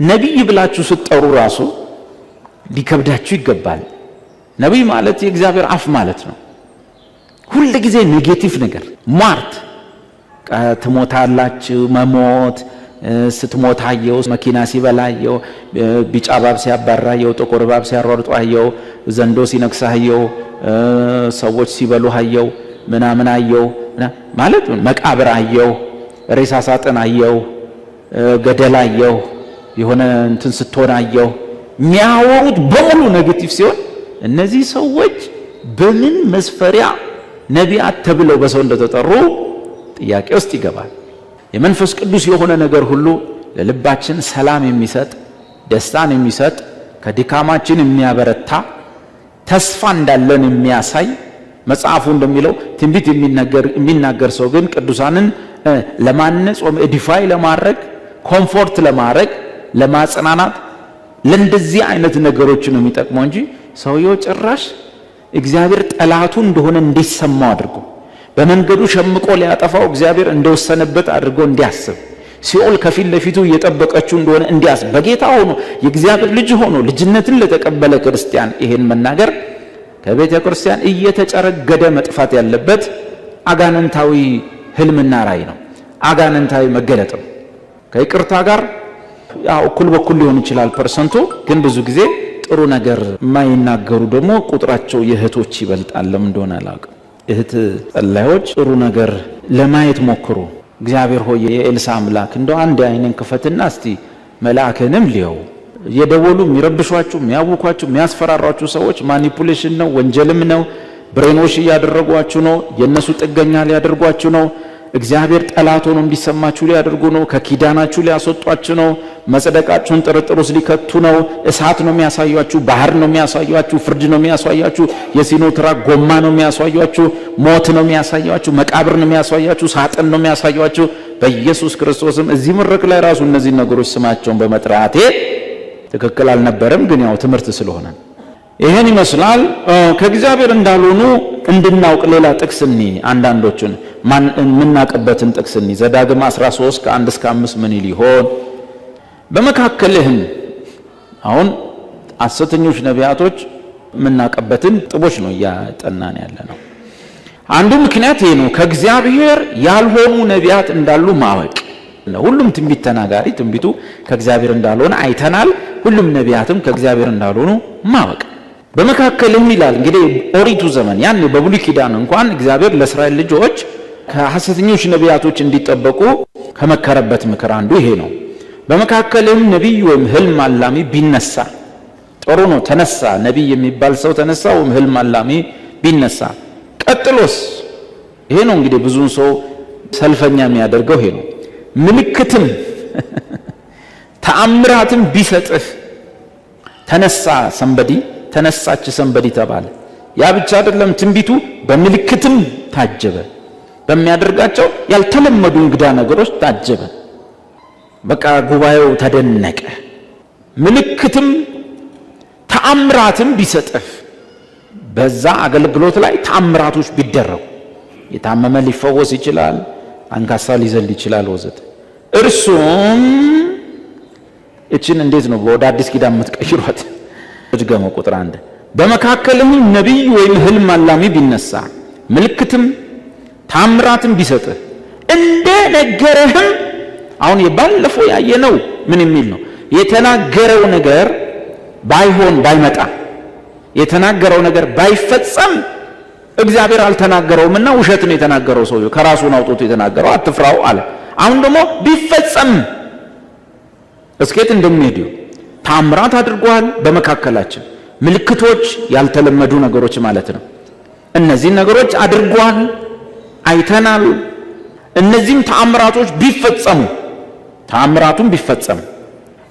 ነብይ ብላችሁ ስትጠሩ ራሱ ሊከብዳችሁ ይገባል። ነብይ ማለት የእግዚአብሔር አፍ ማለት ነው። ሁሉ ጊዜ ኔጌቲቭ ነገር ሟርት ትሞታላችሁ መሞት ስትሞታየው መኪና ሲበላየው ቢጫ እባብ ሲያባራየው ጥቁር እባብ ሲያሯርጧየው ዘንዶ ሲነክሳየው ሰዎች ሲበሉሃየው ምናምን አየው ማለት መቃብር አየው ሬሳ ሳጥን አየው ገደል አየው የሆነ እንትን ስትሆን አየው የሚያወሩት በሙሉ ኔጌቲቭ ሲሆን እነዚህ ሰዎች በምን መስፈሪያ ነቢያት ተብለው በሰው እንደተጠሩ ጥያቄ ውስጥ ይገባል። የመንፈስ ቅዱስ የሆነ ነገር ሁሉ ለልባችን ሰላም የሚሰጥ ደስታን የሚሰጥ ከድካማችን የሚያበረታ ተስፋ እንዳለን የሚያሳይ መጽሐፉ እንደሚለው ትንቢት የሚናገር ሰው ግን ቅዱሳንን ለማነጽ ወይም ኤዲፋይ ለማድረግ ኮምፎርት ለማድረግ ለማጽናናት ለእንደዚህ አይነት ነገሮች ነው የሚጠቅመው እንጂ ሰውየው ጭራሽ እግዚአብሔር ጠላቱ እንደሆነ እንዲሰማው አድርጎ በመንገዱ ሸምቆ ሊያጠፋው እግዚአብሔር እንደወሰነበት አድርጎ እንዲያስብ ሲኦል ከፊት ለፊቱ እየጠበቀችው እንደሆነ እንዲያስብ በጌታ ሆኖ የእግዚአብሔር ልጅ ሆኖ ልጅነትን ለተቀበለ ክርስቲያን ይሄን መናገር ከቤተ ክርስቲያን እየተጨረገደ መጥፋት ያለበት አጋንንታዊ ህልምና ራእይ ነው። አጋንንታዊ መገለጥ ነው። ከይቅርታ ጋር ያው እኩል በኩል ሊሆን ይችላል ፐርሰንቱ፣ ግን ብዙ ጊዜ ጥሩ ነገር የማይናገሩ ደግሞ ቁጥራቸው የእህቶች ይበልጣል። ለምን እንደሆነ አላውቅም። እህት ጸላዮች ጥሩ ነገር ለማየት ሞክሩ። እግዚአብሔር ሆይ የኤልሳ አምላክ እንደው አንድ አይነን ክፈትና እስቲ መልአክንም ሊያው የደወሉ የሚረብሿችሁ የሚያውኳችሁ የሚያስፈራሯችሁ ሰዎች ማኒፑሌሽን ነው፣ ወንጀልም ነው። ብሬኖሽ ያደረጓችሁ ነው። የነሱ ጥገኛ ሊያደርጓችሁ ነው። እግዚአብሔር ጠላት ሆኖ እንዲሰማችሁ ሊያደርጉ ነው። ከኪዳናችሁ ሊያስወጧችሁ ነው። መጽደቃችሁን ጥርጥር ውስጥ ሊከቱ ነው። እሳት ነው የሚያሳያችሁ፣ ባህር ነው የሚያሳያችሁ፣ ፍርድ ነው የሚያሳያችሁ፣ የሲኖትራክ ጎማ ነው የሚያሳያችሁ፣ ሞት ነው የሚያሳያችሁ፣ መቃብር ነው የሚያሳያችሁ፣ ሳጥን ነው የሚያሳያችሁ። በኢየሱስ ክርስቶስም እዚህ መድረክ ላይ ራሱ እነዚህ ነገሮች ስማቸውን በመጥራቴ ትክክል አልነበረም፣ ግን ያው ትምህርት ስለሆነ ይሄን ይመስላል። ከእግዚአብሔር እንዳልሆኑ እንድናውቅ ሌላ ጥቅስኒ አንዳንዶቹን ምናቀበትን ጥቅስኒ ዘዳግም 13 ከ1 እስከ 5 ምን ይሆን? በመካከልህም አሁን ሐሰተኞች ነቢያቶች ምናቀበትን ጥቦች ነው ያጠናን ያለ ነው። አንዱ ምክንያት ይሄ ነው፣ ከእግዚአብሔር ያልሆኑ ነቢያት እንዳሉ ማወቅ። ሁሉም ትንቢት ተናጋሪ ትንቢቱ ከእግዚአብሔር እንዳልሆነ አይተናል። ሁሉም ነቢያትም ከእግዚአብሔር እንዳልሆኑ ማወቅ። በመካከልም ይላል እንግዲህ ኦሪቱ ዘመን ያን በብሉይ ኪዳን እንኳን እግዚአብሔር ለእስራኤል ልጆች ከሐሰተኞች ነቢያቶች እንዲጠበቁ ከመከረበት ምክር አንዱ ይሄ ነው። በመካከልም ነቢይ ወይም ህልም አላሚ ቢነሳ ጥሩ ነው። ተነሳ ነቢይ የሚባል ሰው ተነሳ ወይም ህልም አላሚ ቢነሳ። ቀጥሎስ ይሄ ነው እንግዲህ ብዙን ሰው ሰልፈኛ የሚያደርገው ይሄ ነው። ምልክትም ተአምራትም ቢሰጥህ ተነሳ ሰንበዲ ተነሳች ሰንበዲ ተባለ። ያ ብቻ አይደለም፣ ትንቢቱ በምልክትም ታጀበ። በሚያደርጋቸው ያልተለመዱ እንግዳ ነገሮች ታጀበ። በቃ ጉባኤው ተደነቀ። ምልክትም ተአምራትም ቢሰጥህ በዛ አገልግሎት ላይ ተአምራቶች ቢደረጉ የታመመ ሊፈወስ ይችላል፣ አንካሳ ሊዘል ይችላል ወዘተ። እርሱም እችን እንዴት ነው ወደ አዲስ ኪዳን የምትቀይሯት? ድገሞ ቁጥር 1 በመካከልም ነቢይ ወይም ህልም አላሚ ቢነሳ ምልክትም ታምራትም ቢሰጥህ እንደ ነገረህም። አሁን የባለፈው ያየነው ምን የሚል ነው? የተናገረው ነገር ባይሆን ባይመጣ የተናገረው ነገር ባይፈጸም እግዚአብሔር አልተናገረውምና ውሸት ነው የተናገረው። ሰውየው ከራሱን አውጥቶ የተናገረው አትፍራው አለ። አሁን ደግሞ ቢፈጸም እስከት እንደሚሄዱ ታምራት አድርጓል። በመካከላችን ምልክቶች ያልተለመዱ ነገሮች ማለት ነው። እነዚህ ነገሮች አድርጓል፣ አይተናል። እነዚህም ተአምራቶች ቢፈጸሙ ተአምራቱም ቢፈጸም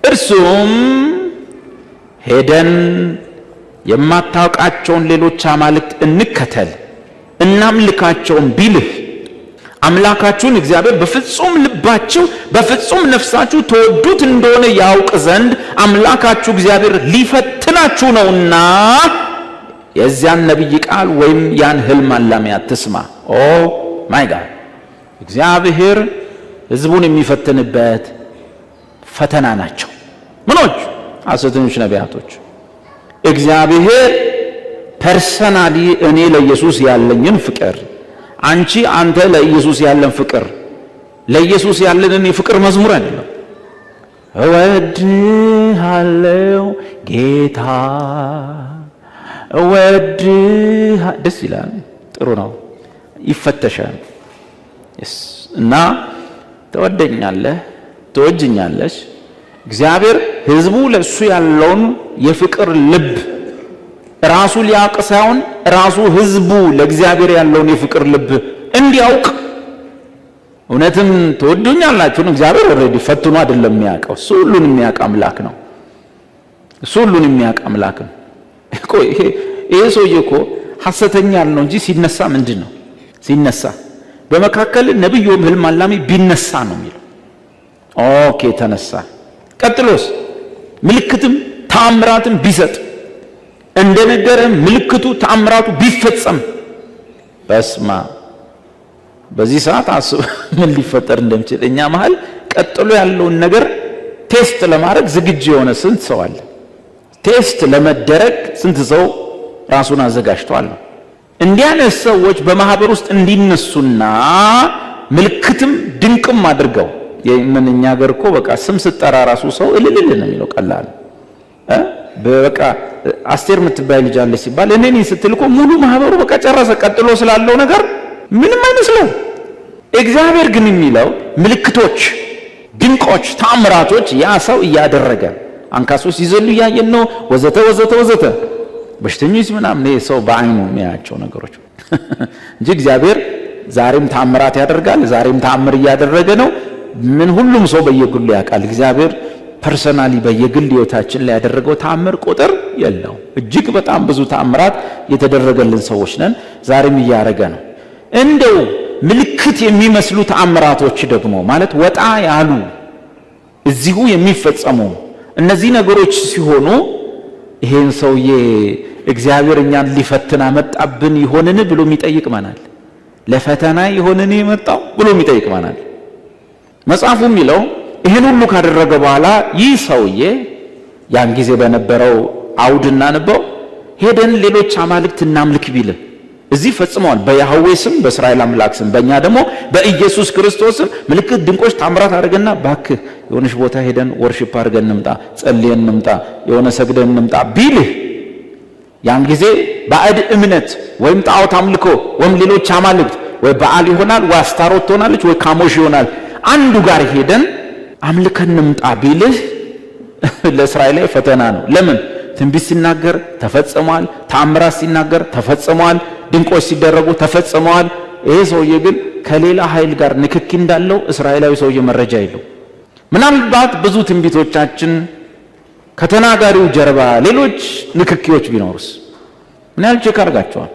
እርሱም ሄደን የማታውቃቸውን ሌሎች አማልክት እንከተል እናምልካቸውን ቢልህ አምላካችሁን እግዚአብሔር በፍጹም ልባችሁ በፍጹም ነፍሳችሁ ተወዱት እንደሆነ ያውቅ ዘንድ አምላካችሁ እግዚአብሔር ሊፈትናችሁ ነውና የዚያን ነብይ ቃል ወይም ያን ህልም አላሚ አትስማ። ኦ ማይ ጋድ! እግዚአብሔር ህዝቡን የሚፈትንበት ፈተና ናቸው። ምኖች ሐሰተኞች ነቢያቶች። እግዚአብሔር ፐርሰናሊ እኔ ለኢየሱስ ያለኝን ፍቅር፣ አንተ ለኢየሱስ ያለን ፍቅር፣ ለኢየሱስ ያለንን የፍቅር መዝሙር አይደለም። እወድሃለሁ ጌታ ደስ ይላል፣ ጥሩ ነው፣ ይፈተሻል። እና ትወደኛለህ፣ ትወጅኛለሽ። እግዚአብሔር ሕዝቡ ለሱ ያለውን የፍቅር ልብ ራሱ ሊያውቅ ሳይሆን ራሱ ሕዝቡ ለእግዚአብሔር ያለውን የፍቅር ልብ እንዲያውቅ። እውነትም ትወዱኛላችሁ ነው። እግዚአብሔር ኦልሬዲ ፈትኖ አይደለም የሚያውቀው። እሱ ሁሉን የሚያውቅ አምላክ ነው። እሱ ሁሉን የሚያውቅ አምላክ ነው። ይሄ ሰውዬ እኮ ሐሰተኛ ነው እንጂ ሲነሳ ምንድን ነው? ሲነሳ በመካከል ነብዩም ህልም አላሚ ቢነሳ ነው የሚለው። ኦኬ ተነሳ። ቀጥሎስ ምልክትም ተአምራትም ቢሰጥ እንደነገረ ምልክቱ ተአምራቱ ቢፈጸም በስማ በዚህ ሰዓት አስብ ምን ሊፈጠር እንደሚችል። እኛ መሃል ቀጥሎ ያለውን ነገር ቴስት ለማድረግ ዝግጁ የሆነ ስንት ሰው አለ? ቴስት ለመደረግ ስንት ሰው ራሱን አዘጋጅቷል? እንዲያነስ ሰዎች በማህበር ውስጥ እንዲነሱና ምልክትም ድንቅም አድርገው የምንኛ ሀገር እኮ በቃ ስም ስጠራ ራሱ ሰው እልልል ነው የሚለው። ቀላል በቃ አስቴር የምትባይ ልጅ አለች ሲባል እኔ ስትል እኮ ሙሉ ማህበሩ በቃ ጨረሰ። ቀጥሎ ስላለው ነገር ምንም አይመስለው። እግዚአብሔር ግን የሚለው ምልክቶች፣ ድንቆች፣ ተአምራቶች ያ ሰው እያደረገ አንካሶች ሲዘሉ እያየን ነው ወዘተ ወዘተ ወዘተ። በሽተኞች ምናምን ይሄ ሰው በአይኑ የሚያያቸው ነገሮች እንጂ እግዚአብሔር ዛሬም ተአምራት ያደርጋል። ዛሬም ተአምር እያደረገ ነው። ምን ሁሉም ሰው በየግሉ ያውቃል። እግዚአብሔር ፐርሰናሊ በየግል ህይወታችን ላይ ያደረገው ተአምር ቁጥር የለው። እጅግ በጣም ብዙ ተአምራት የተደረገልን ሰዎች ነን። ዛሬም እያደረገ ነው። እንደው ምልክት የሚመስሉ ተአምራቶች ደግሞ ማለት ወጣ ያሉ እዚሁ የሚፈጸሙ እነዚህ ነገሮች ሲሆኑ ይሄን ሰውዬ እግዚአብሔር እኛን ሊፈትና መጣብን ይሆንን ብሎ የሚጠይቅ ማናል? ለፈተና ይሆንን የመጣው ብሎ የሚጠይቅ ማናል? መጽሐፉ የሚለው ይሄን ሁሉ ካደረገ በኋላ ይህ ሰውዬ ያን ጊዜ በነበረው አውድና ነበው ሄደን ሌሎች አማልክት እናምልክ ቢል እዚህ ፈጽመዋል። በያህዌ ስም በእስራኤል አምላክ ስም በእኛ ደግሞ በኢየሱስ ክርስቶስ ስም ምልክት ድንቆች ታምራት አድርገና ባክህ የሆነሽ ቦታ ሄደን ወርሺፕ አድርገን እንምጣ፣ ጸልየን እንምጣ፣ የሆነ ሰግደን እንምጣ ቢልህ ያን ጊዜ ባዕድ እምነት ወይም ጣዖት አምልኮ ወይም ሌሎች አማልክት ወይ በዓል ይሆናል ወይ አስታሮት ትሆናለች ወይ ካሞሽ ይሆናል አንዱ ጋር ሄደን አምልከን እንምጣ ቢልህ ለእስራኤል ፈተና ነው። ለምን? ትንቢት ሲናገር ተፈጽሟል፣ ተአምራት ሲናገር ተፈጽሟል፣ ድንቆች ሲደረጉ ተፈጽመዋል። ይሄ ሰውዬ ግን ከሌላ ኃይል ጋር ንክኪ እንዳለው እስራኤላዊ ሰውዬ መረጃ የለው። ምናልባት ብዙ ትንቢቶቻችን ከተናጋሪው ጀርባ ሌሎች ንክኪዎች ቢኖርስ? ምን ያህል ቼክ አድርጋቸዋል?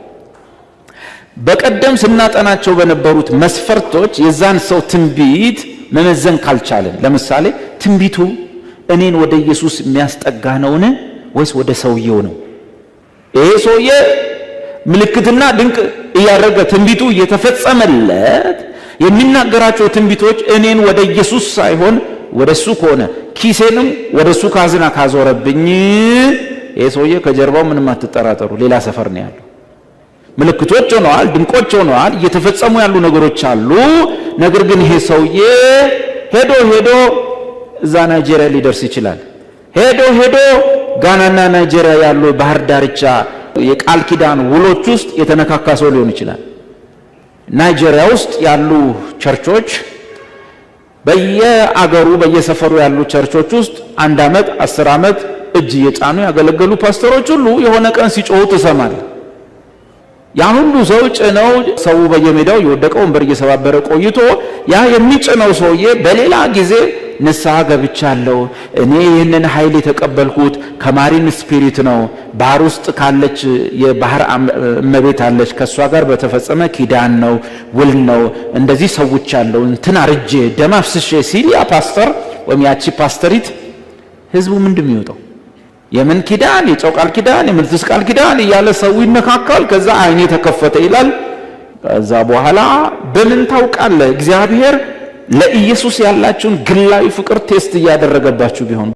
በቀደም ስናጠናቸው በነበሩት መስፈርቶች የዛን ሰው ትንቢት መመዘን ካልቻለን፣ ለምሳሌ ትንቢቱ እኔን ወደ ኢየሱስ የሚያስጠጋ ነውን ወይስ ወደ ሰውየው ነው? ይሄ ሰውዬ ምልክትና ድንቅ እያደረገ ትንቢቱ እየተፈጸመለት የሚናገራቸው ትንቢቶች እኔን ወደ ኢየሱስ ሳይሆን ወደሱ ከሆነ ኪሴንም ወደሱ ካዝና ካዞረብኝ ይሄ ሰውዬ ከጀርባው ምንም አትጠራጠሩ ሌላ ሰፈር ነው ያለው። ምልክቶች ሆነዋል፣ ድንቆች ሆነዋል፣ እየተፈጸሙ ያሉ ነገሮች አሉ። ነገር ግን ይሄ ሰውዬ ሄዶ እዛ ናይጄሪያ ሊደርስ ይችላል። ሄዶ ጋናና ናይጄሪያ ያሉ ባህር ዳርቻ የቃል ኪዳን ውሎች ውስጥ የተነካካ ሰው ሊሆን ይችላል። ናይጄሪያ ውስጥ ያሉ ቸርቾች በየአገሩ በየሰፈሩ ያሉ ቸርቾች ውስጥ 1 ዓመት 10 ዓመት እጅ የጫኑ ያገለገሉ ፓስተሮች ሁሉ የሆነ ቀን ሲጮሁ ትሰማል። ያ ሁሉ ሰው ጭነው ሰው በየሜዳው የወደቀው ወንበር እየሰባበረ ቆይቶ ያ የሚጭነው ሰውዬ በሌላ ጊዜ ንስሐ ገብቻለሁ፣ እኔ ይህንን ኃይል የተቀበልኩት ከማሪን ስፒሪት ነው፣ ባህር ውስጥ ካለች የባህር እመቤት አለች፣ ከሷ ጋር በተፈጸመ ኪዳን ነው፣ ውል ነው፣ እንደዚህ ሰዎች ያለው እንትን አርጄ ደም አፍስሼ ሲል ያ ፓስተር ወይም ያቺ ፓስተሪት ህዝቡ ምንድን የሚወጣው የምን ኪዳን? የጨው ቃል ኪዳን፣ የምልክት ቃል ኪዳን እያለ ሰው ይነካካል። ከዛ አይኔ ተከፈተ ይላል። ከዛ በኋላ በምን ታውቃለህ? እግዚአብሔር ለኢየሱስ ያላችሁን ግላዊ ፍቅር ቴስት እያደረገባችሁ ቢሆን